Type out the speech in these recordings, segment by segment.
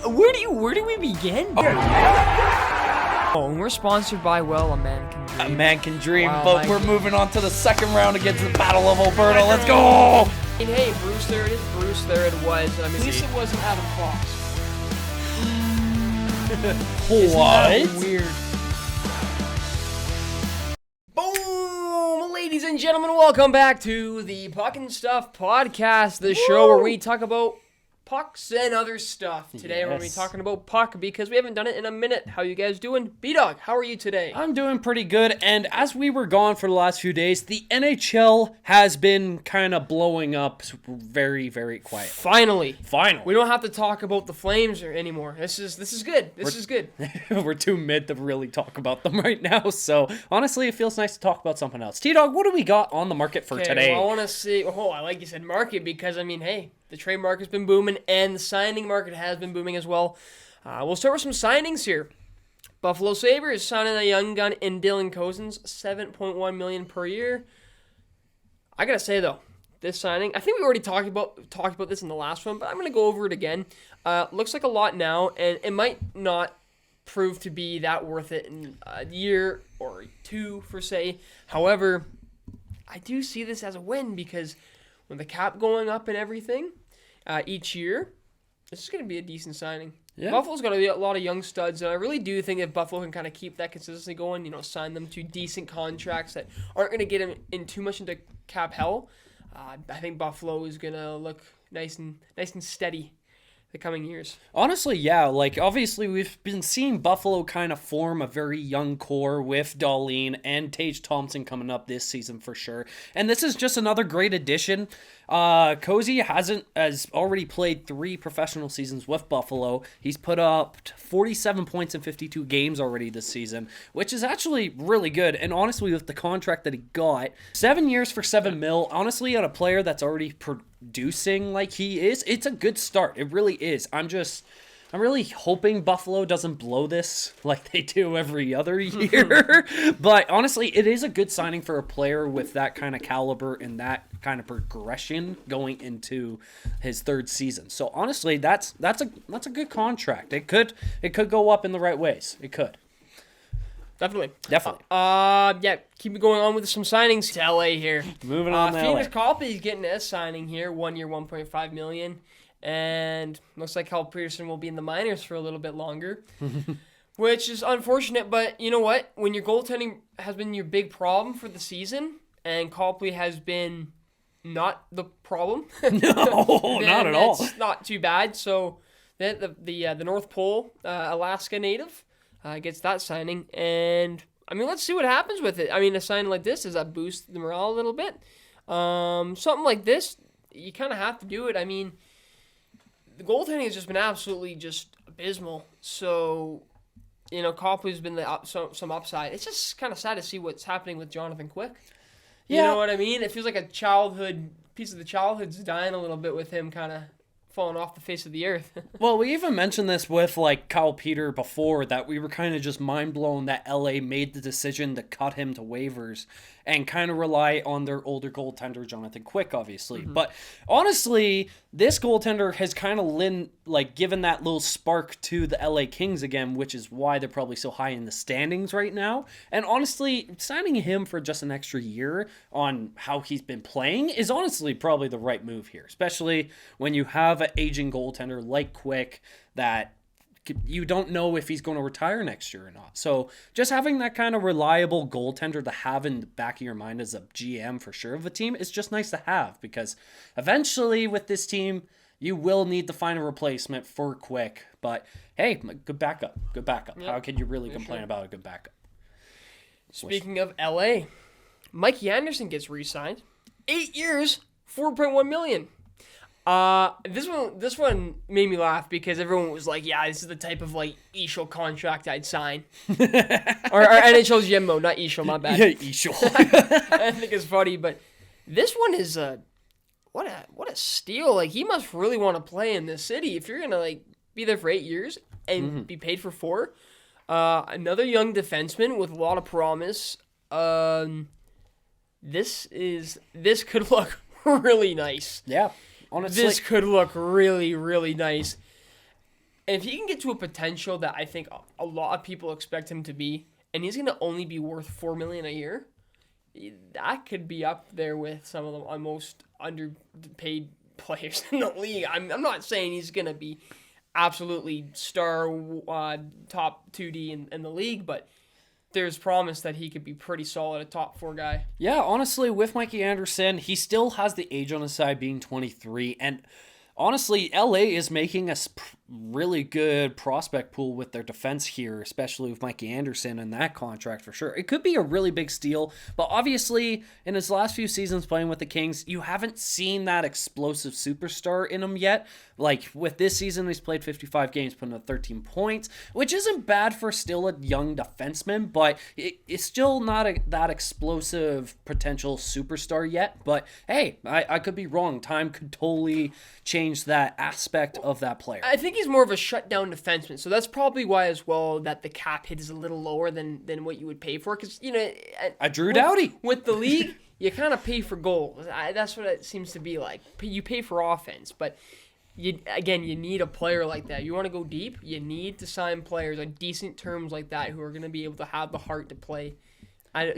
Where do we begin? Oh, and we're sponsored by, well, A Man Can Dream. A Man Can Dream, Wow, but we're moving on to the second round against the Battle of Alberta. Let's go! And hey, Bruce, there it is. Bruce, there it was. I mean, at least it wasn't Adam Fox. What? Weird. Boom! Ladies and gentlemen, welcome back to the Puck and Stuff podcast, the show where we talk about pucks and other stuff. Today we're going to be talking about puck because we haven't done it in a minute. How you guys doing? B-Dog, how are you today? I'm doing pretty good, and as we were gone for the last few days, the NHL has been kind of blowing up very, very quiet. Finally. We We don't have to talk about the Flames anymore. This is good. This is good. We're too mid to really talk about them right now, so honestly, it feels nice to talk about something else. T-Dog, what do we got on the market for today? Well, I want to see. Oh, I like you said market because, I mean, hey, the trade market's been booming and the signing market has been booming as well. We'll start with some signings here. Buffalo Sabres signing a young gun in Dylan Cozens, $7.1 million per year. I gotta say though, this signing, I think we already talked about this in the last one, but I'm gonna go over it again. Looks like a lot now, and it might not prove to be that worth it in a year or two, for say. However, I do see this as a win because with the cap going up and everything each year, this is going to be a decent signing. Yeah. Buffalo's got a lot of young studs, and I really do think that Buffalo can kind of keep that consistency going, sign them to decent contracts that aren't going to get them in too much into cap hell. I think Buffalo is going to look nice and steady the coming years. Honestly, yeah, obviously we've been seeing Buffalo kind of form a very young core with Dahlin and Tage Thompson coming up this season for sure. And this is just another great addition. Cozy has already played 3 professional seasons with Buffalo. He's put up 47 points in 52 games already this season, which is actually really good. And honestly, with the contract that he got, 7 years for $7 million, honestly, on a player that's already producing like he is, it's a good start. It really is. I'm really hoping Buffalo doesn't blow this like they do every other year. But honestly, it is a good signing for a player with that kind of caliber and that kind of progression going into his 3rd season. So honestly, that's a good contract. It could go up in the right ways. It could. Definitely. Yeah, keep it going on with some signings. To LA here. Moving on to LA. Phoenix Copley is getting a signing here, 1 year, $1.5 million. And looks like Cal Peterson will be in the minors for a little bit longer, which is unfortunate. But you know what? When your goaltending has been your big problem for the season, and Copley has been not the problem, no, not at all. It's not too bad. So the North Pole, Alaska native, gets that signing, and I mean, let's see what happens with it. I mean, a signing like this, does that boost the morale a little bit? Something like this, you kind of have to do it. I mean, the goaltending has just been absolutely just abysmal. So, Copley's been some upside. It's just kind of sad to see what's happening with Jonathan Quick. You know what I mean? It feels like a piece of the childhood's dying a little bit with him kind of falling off the face of the earth. Well, we even mentioned this with Kyle Peter before, that we were kind of just mind blown that LA made the decision to cut him to waivers and kind of rely on their older goaltender, Jonathan Quick, obviously. Mm-hmm. But honestly, this goaltender has kind of given that little spark to the LA Kings again, which is why they're probably so high in the standings right now. And honestly, signing him for just an extra year on how he's been playing is honestly probably the right move here, especially when you have an aging goaltender like Quick that you don't know if he's going to retire next year or not. So just having that kind of reliable goaltender to have in the back of your mind as a GM for sure of a team is just nice to have, because eventually with this team, you will need to find a replacement for Quick. But hey, good backup. Yep. How can you really complain about a good backup? Speaking of LA, Mikey Anderson gets re-signed. 8 years, $4.1 million. This one made me laugh because everyone was like, yeah, this is the type of Eishel contract I'd sign. or NHL's Yemmo, not Eishel, my bad. Yeah, Eishel. I think it's funny, but this one is what a steal. He must really want to play in this city if you're gonna be there for 8 years and be paid for 4. Another young defenseman with a lot of promise. This could look really nice. Yeah. Honestly, this could look really, really nice. if he can get to a potential that I think a lot of people expect him to be, and he's going to only be worth $4 million a year, that could be up there with some of the most underpaid players in the league. I'm not saying he's going to be absolutely star top 2D in the league, but there's promise that he could be pretty solid, a top 4 guy. Yeah, honestly, with Mikey Anderson, he still has the age on his side, being 23, and honestly, LA is making a really good prospect pool with their defense here, especially with Mikey Anderson and that contract for sure. It could be a really big steal, but obviously, in his last few seasons playing with the Kings, you haven't seen that explosive superstar in him yet. Like, with this season, he's played 55 games, putting up 13 points, which isn't bad for still a young defenseman, but it's still not that explosive potential superstar yet. But hey, I could be wrong. Time could totally change that aspect of that player. I think he's more of a shutdown defenseman, so that's probably why as well that the cap hit is a little lower than what you would pay for. Because a Drew Doughty with the league, you kind of pay for goals. That's what it seems to be like. You pay for offense, but you need a player like that. You want to go deep, you need to sign players on decent terms like that who are going to be able to have the heart to play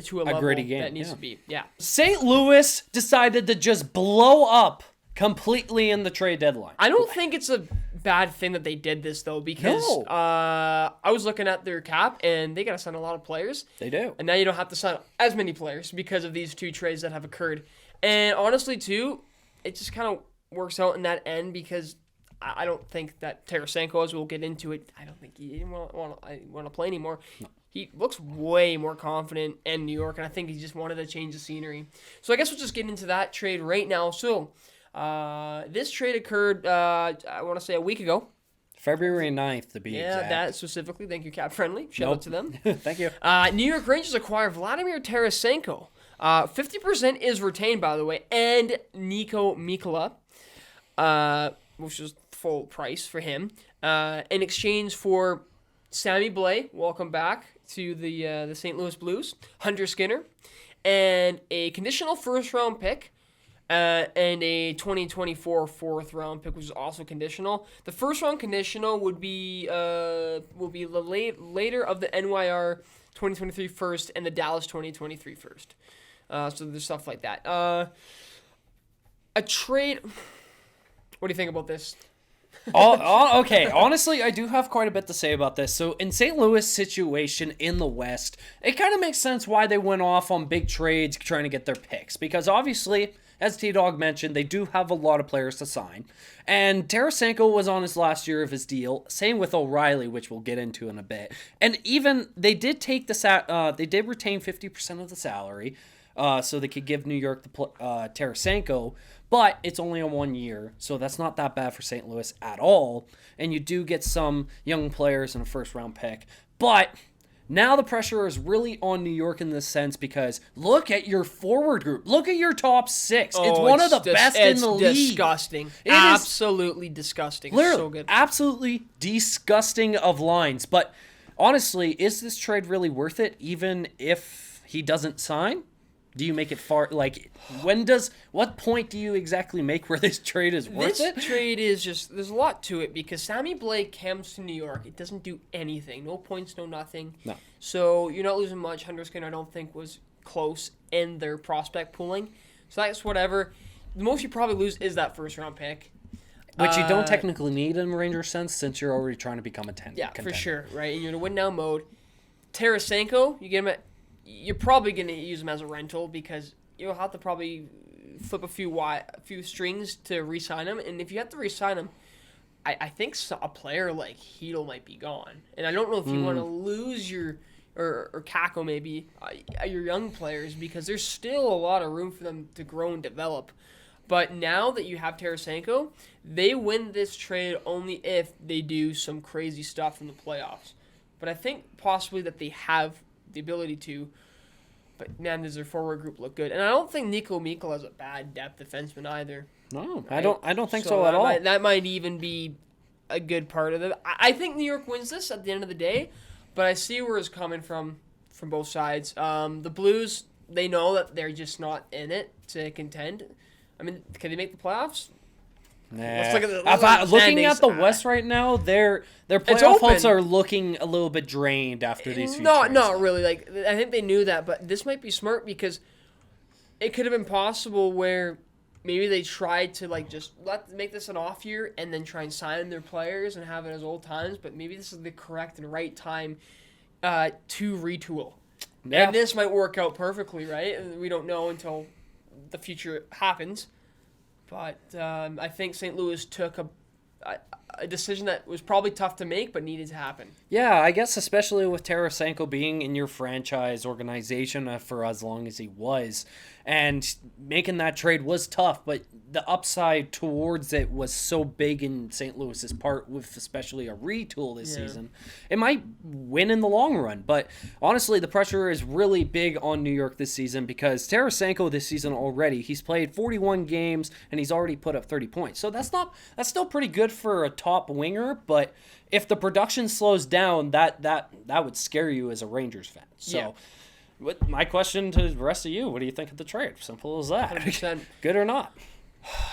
to a level gritty game, that needs to be. Yeah. St. Louis decided to just blow up completely in the trade deadline. I don't think it's a bad thing that they did this, though, because I was looking at their cap, and they got to sign a lot of players. They do. And now you don't have to sign as many players because of these 2 trades that have occurred. And honestly, too, it just kind of works out in that end because I don't think that Tarasenko, as we'll get into it, I don't think he want to play anymore. No. He looks way more confident in New York, and I think he just wanted to change the scenery. So I guess we'll just get into that trade right now. So this trade occurred, I want to say a week ago. February 9th, to be exact. Yeah, that specifically. Thank you, Cap Friendly. Shout out to them. Thank you. New York Rangers acquire Vladimir Tarasenko. 50% is retained, by the way, and Nico Mikkola, which is full price for him, in exchange for Sammy Blais, welcome back to the St. Louis Blues, Hunter Skinner, and a conditional first-round pick, and a 2024 fourth-round pick, which is also conditional. The first-round conditional will be the later of the NYR 2023 first and the Dallas 2023 first. So there's stuff like that. A trade. What do you think about this? Okay, honestly, I do have quite a bit to say about this. So in St. Louis' situation in the West, it kind of makes sense why they went off on big trades trying to get their picks. Because obviously, as T-Dog mentioned, they do have a lot of players to sign. And Tarasenko was on his last year of his deal. Same with O'Reilly, which we'll get into in a bit. And even, they did take they did retain 50% of the salary. So they could give New York the Tarasenko, but it's only on 1 year, so that's not that bad for St. Louis at all. And you do get some young players in a first-round pick. But now the pressure is really on New York in this sense because look at your forward group. Look at your top 6. It's one of the best in the league. It's disgusting. Absolutely disgusting. Literally, so good. Absolutely disgusting of lines. But honestly, is this trade really worth it even if he doesn't sign? Do you make it far, like, what point do you exactly make where this trade is worth it? This trade is just, there's a lot to it because Sammy Blais comes to New York. It doesn't do anything. No points, no nothing. No. So you're not losing much. Hunter Skinner, I don't think, was close in their prospect pooling. So that's whatever. The most you probably lose is that first round pick. Which you don't technically need in Ranger sense since you're already trying to become a contender. For sure, right? And you're in a win-now mode. Tarasenko, you get him at, you're probably going to use him as a rental because you'll have to probably flip a few strings to re-sign him. And if you have to re-sign him, I think a player like Hedl might be gone. And I don't know if you want to lose your, or Kako maybe, your young players because there's still a lot of room for them to grow and develop. But now that you have Tarasenko, they win this trade only if they do some crazy stuff in the playoffs. But I think possibly that they have the ability to, but man, does their forward group look good? And I don't think Nico Mikkola is a bad depth defenseman either. No, right? I don't think so at all. That might even be a good part of it. I think New York wins this at the end of the day, but I see where it's coming from both sides. The Blues, they know that they're just not in it to contend. I mean, can they make the playoffs? Let's look at the looking at standings. the West right now, their playoff open. hopes are looking a little bit drained after these few trades. Not really. Like, I think they knew that, but this might be smart because it could have been possible where maybe they tried to like just make this an off year and then try and sign their players and have it as old times. But maybe this is the correct and right time to retool. Yeah. And this might work out perfectly, right? We don't know until the future happens. But I think St. Louis took a decision that was probably tough to make, but needed to happen. Yeah, I guess especially with Tarasenko being in your franchise organization for as long as he was, and making that trade was tough, but the upside towards it was so big in St. Louis's part, with especially a retool this season. It might win in the long run, but honestly, the pressure is really big on New York this season because Tarasenko this season already, he's played 41 games and he's already put up 30 points. So that's still pretty good for a top winger, but if the production slows down, that would scare you as a Rangers fan. So my question to the rest of you, what do you think of the trade? Simple as that. 100%. Good or not?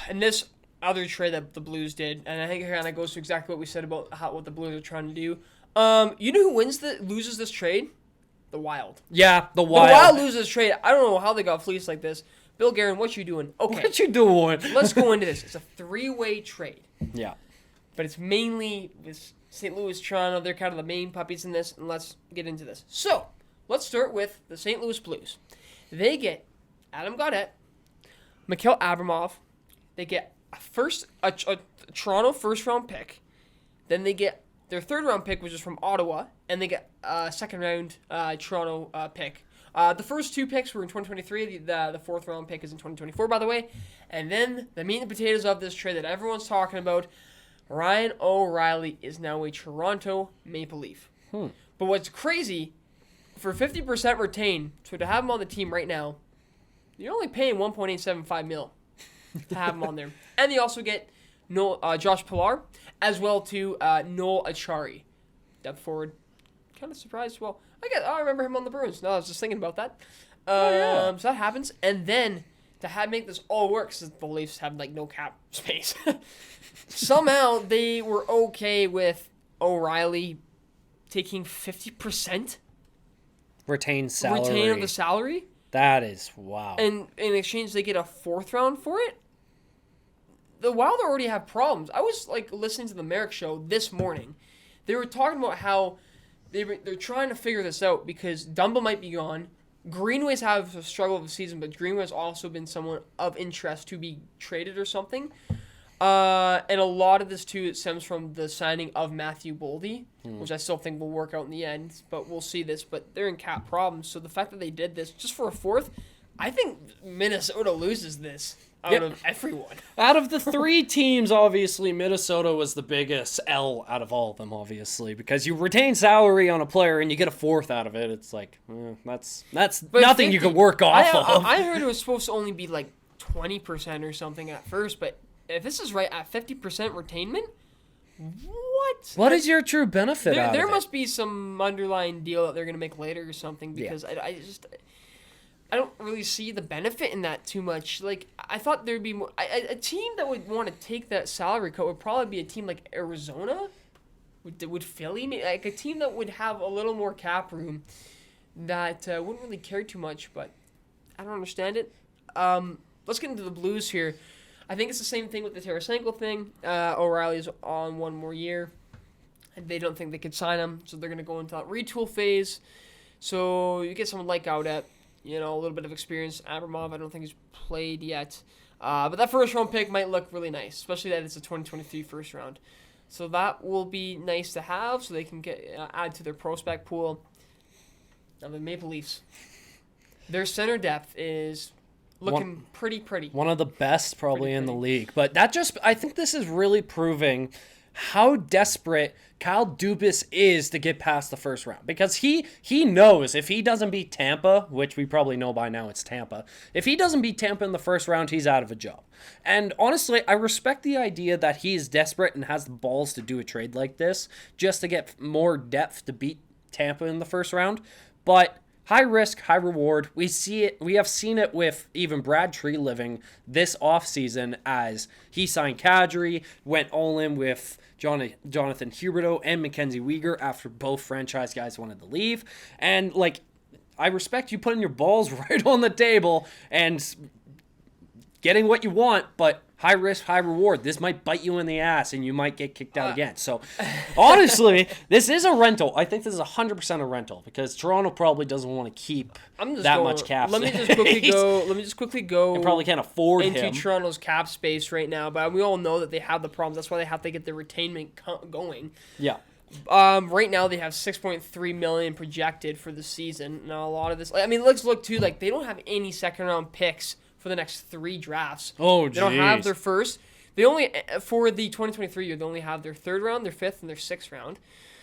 And this other trade that the Blues did, and I think it kind of goes to exactly what we said about what the Blues are trying to do. You know who loses this trade? The Wild. Yeah, the The Wild. Wild loses this trade. I don't know how they got fleeced like this. Bill Guerin, what you doing? Okay, What you doing? let's go into this. It's a three-way trade, Yeah. but it's mainly with St. Louis, Toronto. They're kind of the main puppies in this, and let's get into this. So, let's start with the St. Louis Blues. They get Adam Gaudette, Mikhail Abramov. They get a Toronto first-round pick. Then they get their third-round pick, which is from Ottawa, and they get a second-round Toronto pick. The first two picks were in 2023. The fourth-round pick is in 2024, by the way. And then the meat and potatoes of this trade that everyone's talking about, Ryan O'Reilly is now a Toronto Maple Leaf. But what's crazy, for 50% retained, so to have him on the team right now, you're only paying $1.875 million to have him on there. And they also get Josh Pilar, as well to Noel Achari, depth forward. Kind of surprised. Well, I remember him on the Bruins. No, I was just thinking about that. So that happens. And then to make this all work, since the Leafs have like no cap space, somehow they were okay with O'Reilly taking 50% Retain salary. retain of the salary. That is wow. And in exchange, they get a fourth round for it. The Wild already have problems. I was like listening to the Merrick show this morning. They were talking about how they're trying to figure this out because Dumba might be gone. Greenway's have a struggle of the season, but Greenway's also been someone of interest to be traded or something. And a lot of this too stems from the signing of Matthew Boldy, which I still think will work out in the end, but we'll see this. But they're in cap problems, so the fact that they did this just for a fourth, I think Minnesota loses this out of everyone. Out of the three teams, obviously, Minnesota was the biggest L out of all of them, obviously, because you retain salary on a player and you get a fourth out of it. It's like, that's But nothing you can work off of. I heard it was supposed to only be like 20% or something at first, but if this is right at 50% retainment, What is your true benefit out of there it? must be some underlying deal that they're going to make later or something because I don't really see the benefit in that too much. Like, I thought there'd be more. A team that would want to take that salary cut would probably be a team like Arizona. Would Philly, like a team that would have a little more cap room that wouldn't really care too much, but I don't understand it. Let's get into the Blues here. I think it's the same thing with the Tarasenko thing. O'Reilly's on one more year, and they don't think they could sign him, so they're going to go into that retool phase. So you get someone like Gaudette, a little bit of experience. Abramov, I don't think he's played yet. But that first-round pick might look really nice, especially that it's a 2023 first round. So that will be nice to have, so they can add to their prospect pool. Now the Maple Leafs, their center depth is looking pretty. One of the best probably in the league. But I think this is really proving how desperate Kyle Dubas is to get past the first round. Because he knows if he doesn't beat Tampa, which we probably know by now it's Tampa, if he doesn't beat Tampa in the first round, he's out of a job. And honestly, I respect the idea that he is desperate and has the balls to do a trade like this just to get more depth to beat Tampa in the first round. But high risk, high reward. We see it. We have seen it with even Brad Treliving this offseason as he signed Kadri, went all in with Jonathan Huberdeau and Mackenzie Weegar after both franchise guys wanted to leave. And, like, I respect you putting your balls right on the table and getting what you want, but high risk, high reward. This might bite you in the ass and you might get kicked out again. So, honestly, this is a rental. I think this is 100% a rental because Toronto probably doesn't want to keep much cap Let me space. just quickly go. And probably can't afford into him. Toronto's cap space right now, but we all know that they have the problems. That's why they have to get the retainment going. Yeah. Right now they have $6.3 million projected for the season. Now a lot of this, I mean, let's look too. Like they don't have any second round picks for the next 3 drafts. Oh, they don't have their first. They only for the 2023 year they only have their 3rd round, their 5th, and their 6th round.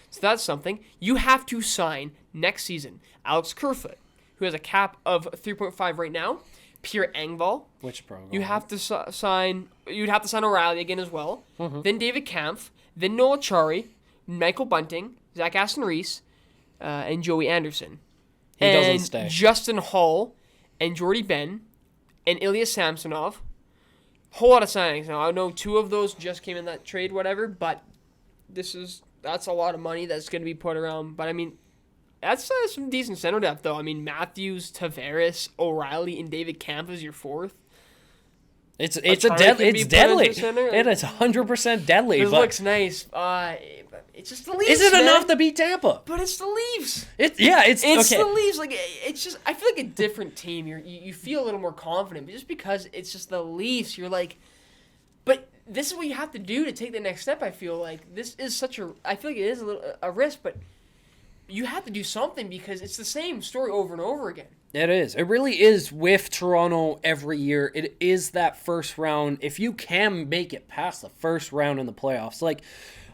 So that's something. You have to sign next season Alex Kerfoot, who has a cap of 3.5 right now. Pierre Engvall. Which program? You have to sign. You'd have to sign O'Reilly again as well. Mm-hmm. Then David Kampf. Then Noel Achari. Michael Bunting, Zach Aston-Reese, and Joey Anderson. He doesn't stay. Justin Hall, and Jordy Ben, and Ilya Samsonov. Whole lot of signings. Now, I know 2 of those just came in that trade, whatever, but that's a lot of money that's going to be put around. But, I mean, that's some decent center depth, though. I mean, Matthews, Tavares, O'Reilly, and David Kampf is your 4th. It's deadly. It is 100% deadly. It looks nice. It's just the Leafs. Is it enough to beat Tampa? But it's the Leafs. It's the okay. Leafs. Like it's just, I feel like a different team. You feel a little more confident, but just because it's just the Leafs, you're like, but this is what you have to do to take the next step. I feel like this is I feel like it is a risk, but you have to do something because it's the same story over and over again. It is. It really is with Toronto every year. It is that first round. If you can make it past the first round in the playoffs, like,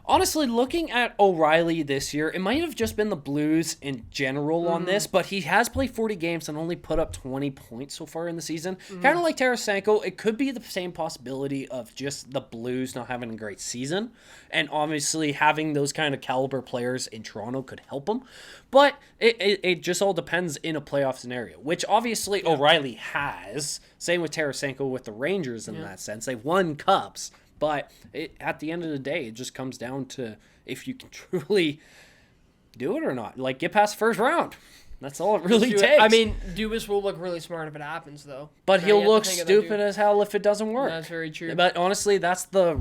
honestly, looking at O'Reilly this year, it might have just been the Blues in general on this, but he has played 40 games and only put up 20 points so far in the season. Kind of like Tarasenko, it could be the same possibility of just the Blues not having a great season. And obviously having those kind of caliber players in Toronto could help them. But it just all depends in a playoff scenario, which obviously O'Reilly has. Same with Tarasenko with the Rangers in that sense. They've won cups. But at the end of the day, it just comes down to if you can truly do it or not. Like, get past the first round. That's all it really takes. I mean, Dubas will look really smart if it happens, though. But he'll look stupid as hell if it doesn't work. That's very true. But honestly, that's the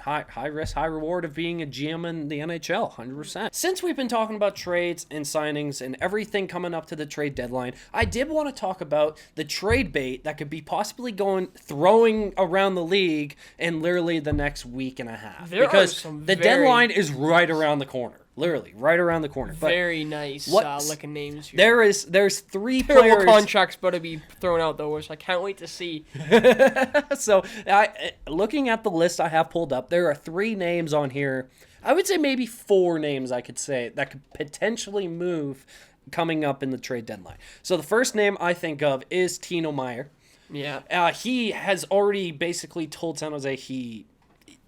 high risk, high reward of being a GM in the NHL, 100%. Since we've been talking about trades and signings and everything coming up to the trade deadline, I did want to talk about the trade bait that could be possibly throwing around the league in literally the next week and a half. Because the deadline is right around the corner. Literally, right around the corner. But very nice looking names here. There's 3 players. Contracts about to be thrown out, though, which I can't wait to see. So, looking at the list I have pulled up, there are 3 names on here. I would say maybe 4 names I could say that could potentially move coming up in the trade deadline. So, the first name I think of is Tino Meier. Yeah. He has already basically told San Jose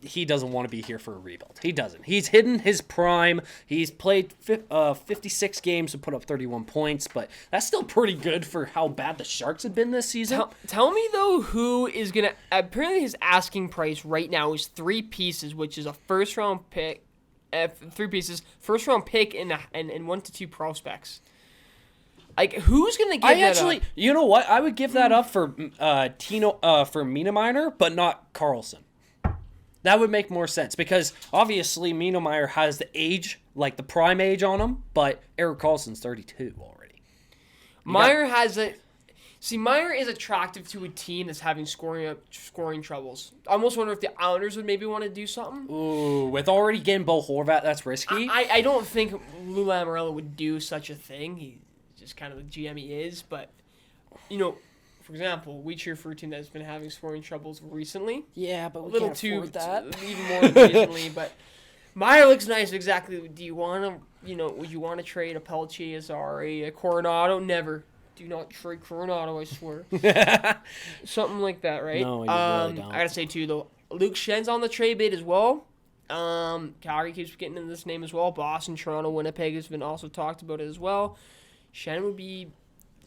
he doesn't want to be here for a rebuild. He doesn't. He's hidden his prime. He's played 56 games to put up 31 points, but that's still pretty good for how bad the Sharks have been this season. Tell me, though, who is going to... Apparently his asking price right now is 3 pieces, which is a first-round pick, 3 pieces, first-round pick, and 1 to 2 prospects. Like, who's going to give that up? You know what? I would give that up for for Mienemeyer, but not Carlson. That would make more sense because obviously Mienemeyer has the age, like the prime age on him, but Erik Karlsson's 32 already. Meier is attractive to a team that's having scoring troubles. I almost wonder if the Islanders would maybe want to do something. Ooh, with already getting Bo Horvat, that's risky. I don't think Lou Lamoriello would do such a thing. He's just kind of the GM he is, but, you know, for example, we cheer for a team that's been having scoring troubles recently. Yeah, but we can't afford that. Even more recently, but Meier looks nice. Exactly. Do you want to, would you want to trade a Pelche, Azari, a Coronado? Never. Do not trade Coronado, I swear. Something like that, right? No, you really don't. I gotta say too, though, Luke Schen's on the trade bait as well. Calgary keeps getting in this name as well. Boston, Toronto, Winnipeg has been also talked about it as well. Schenn would be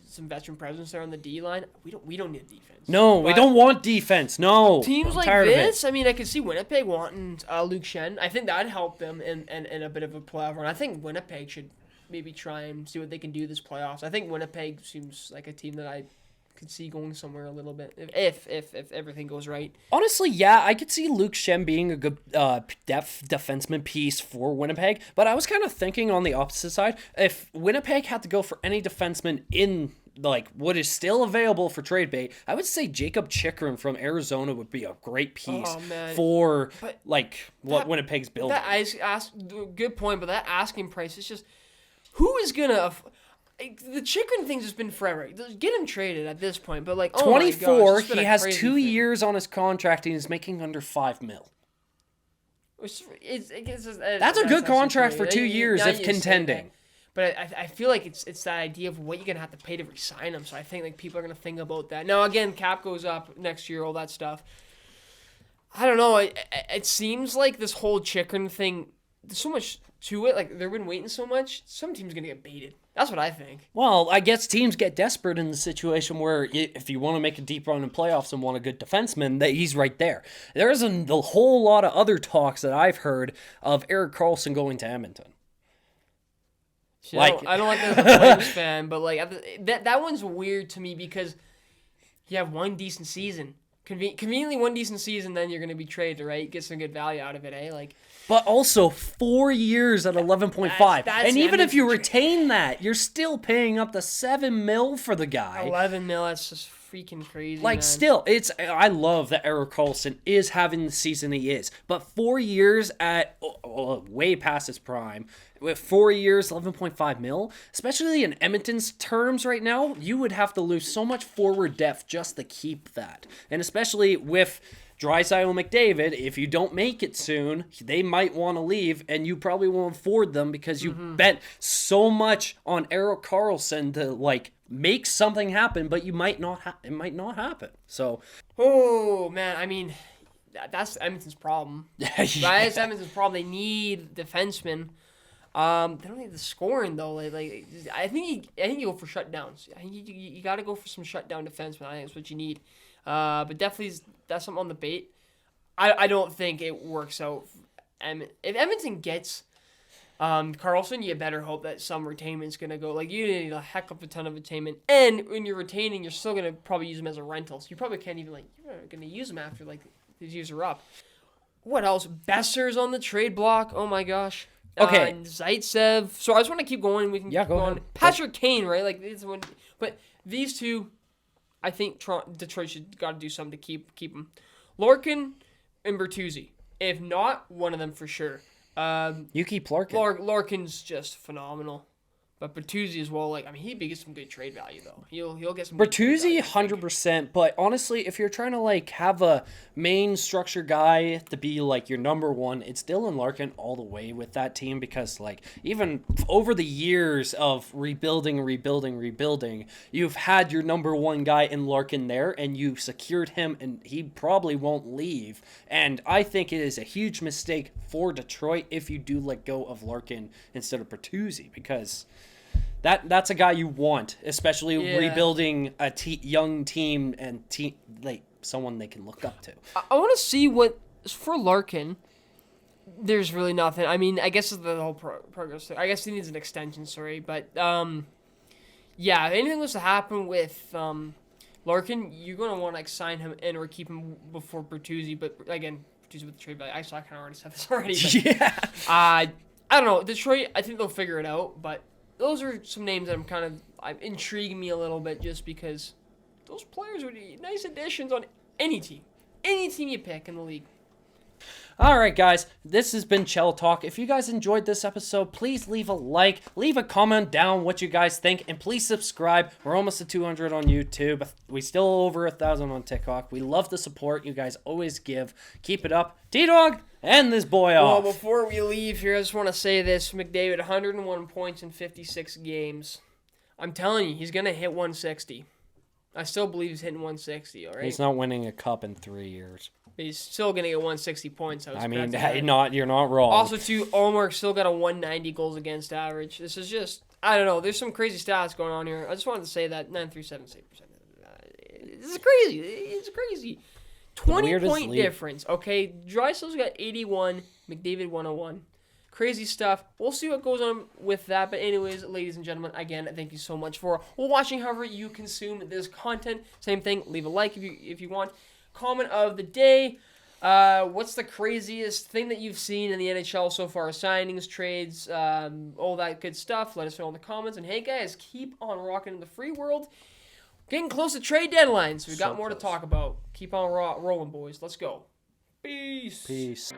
some veteran presence there on the D line. We don't need defense. No, we don't want defense. No. Teams I'm like tired of it. this, I mean, I could see Winnipeg wanting Luke Shen. I think that'd help them in a bit of a playoff run. I think Winnipeg should maybe try and see what they can do this playoffs. I think Winnipeg seems like a team that I could see going somewhere a little bit if everything goes right. Honestly, yeah, I could see Luke Shem being a good defenseman piece for Winnipeg, but I was kind of thinking on the opposite side. If Winnipeg had to go for any defenseman in like what is still available for trade bait, I would say Jacob Chikrin from Arizona would be a great piece for Winnipeg's building. That good point, but that asking price is just who is gonna. The Chikrin thing's just been forever. Get him traded at this point, but 24, he has 2 years on his contract and he's making under $5 million. That's a good contract for 2 years if contending. But I feel like it's that idea of what you're gonna have to pay to re-sign him. So I think people are gonna think about that. Now again, cap goes up next year, all that stuff. I don't know. It seems like this whole Chikrin thing. There's so much to it. Like they've been waiting so much. Some team's gonna get baited. That's what I think. Well, I guess teams get desperate in the situation where if you want to make a deep run in playoffs and want a good defenseman, that he's right there. There isn't a whole lot of other talks that I've heard of Erik Karlsson going to Edmonton. See, I don't like that as a Flames fan, but that one's weird to me because you have one decent season. Conveniently one decent season, then you're going to be traded, right? Get some good value out of it, eh? But also 4 years at 11.5. And even if you retain that, you're still paying up to $7 million for the guy. 11 mil, that's just freaking crazy. Man. Still, I love that Erik Karlsson is having the season he is. But 4 years at way past his prime, with 4 years, 11.5 mil, especially in Edmonton's terms right now, you would have to lose so much forward depth just to keep that. And especially with Draisaitl and McDavid, if you don't make it soon, they might want to leave, and you probably won't afford them because you bet so much on Erik Karlsson to make something happen, but you might not. It might not happen. So, oh man, I mean, that's Edmonton's problem. That's Edmonton's problem. They need defensemen. They don't need the scoring though. I think you go for shutdowns. I think you got to go for some shutdown defensemen. I think that's what you need. But definitely that's something on the bait. I don't think it works out. If Edmonton gets Karlsson, you better hope that some retainment's gonna go. You need a heck of a ton of retainment, and when you're retaining, you're still gonna probably use them as a rental. So you probably can't even you're not gonna use them after these years are up. What else? Besser's on the trade block. Oh my gosh. Okay. Zaitsev. So I just want to keep going. We can keep go going. ahead. Patrick Kane, right? It's one. But these two, I think Detroit should got to do something to keep them. Larkin and Bertuzzi. If not, one of them for sure. You keep Larkin. Larkin's just phenomenal. But Bertuzzi as well, he'd get some good trade value though. He'll get some. Bertuzzi, 100%. But honestly, if you're trying to have a main structure guy to be your number one, it's Dylan Larkin all the way with that team because even over the years of rebuilding, you've had your number one guy in Larkin there, and you secured him, and he probably won't leave. And I think it is a huge mistake for Detroit if you do let go of Larkin instead of Bertuzzi because that's a guy you want, especially rebuilding a young team and someone they can look up to. I want to see what for Larkin. There's really nothing. I mean, I guess the whole progress. I guess he needs an extension. Sorry, but if anything was to happen with Larkin, you're gonna want to sign him in or keep him before Bertuzzi. But again, Bertuzzi with the trade value. I kind of already said this already. But, I don't know. Detroit, I think they'll figure it out, but. Those are some names that intriguing me a little bit just because those players would be nice additions on any team. Any team you pick in the league. All right, guys, this has been Chel Talk. If you guys enjoyed this episode, please leave a like, leave a comment down what you guys think, and please subscribe. We're almost at 200 on YouTube. We still over 1,000 on TikTok. We love the support you guys always give. Keep it up. T-Dog, end this boy off. Well, before we leave here, I just want to say this. McDavid, 101 points in 56 games. I'm telling you, he's going to hit 160. I still believe he's hitting 160, all right? He's not winning a cup in 3 years. He's still going to get 160 points. You're not wrong. Also, too, Allmark still got a 190 goals against average. This is just I don't know. There's some crazy stats going on here. I just wanted to say that 937 save percentage. This is crazy. It's crazy. 20-point difference. Okay, Draisaitl's got 81. McDavid 101. Crazy stuff. We'll see what goes on with that. But anyways, ladies and gentlemen, again, thank you so much for watching. However you consume this content. Same thing. Leave a like if you want. Comment of the day. What's the craziest thing that you've seen in the NHL so far? Signings, trades, all that good stuff. Let us know in the comments. And hey, guys, keep on rocking in the free world. Getting close to trade deadlines. So we've got more to talk about. Keep on rolling, boys. Let's go. Peace. Peace.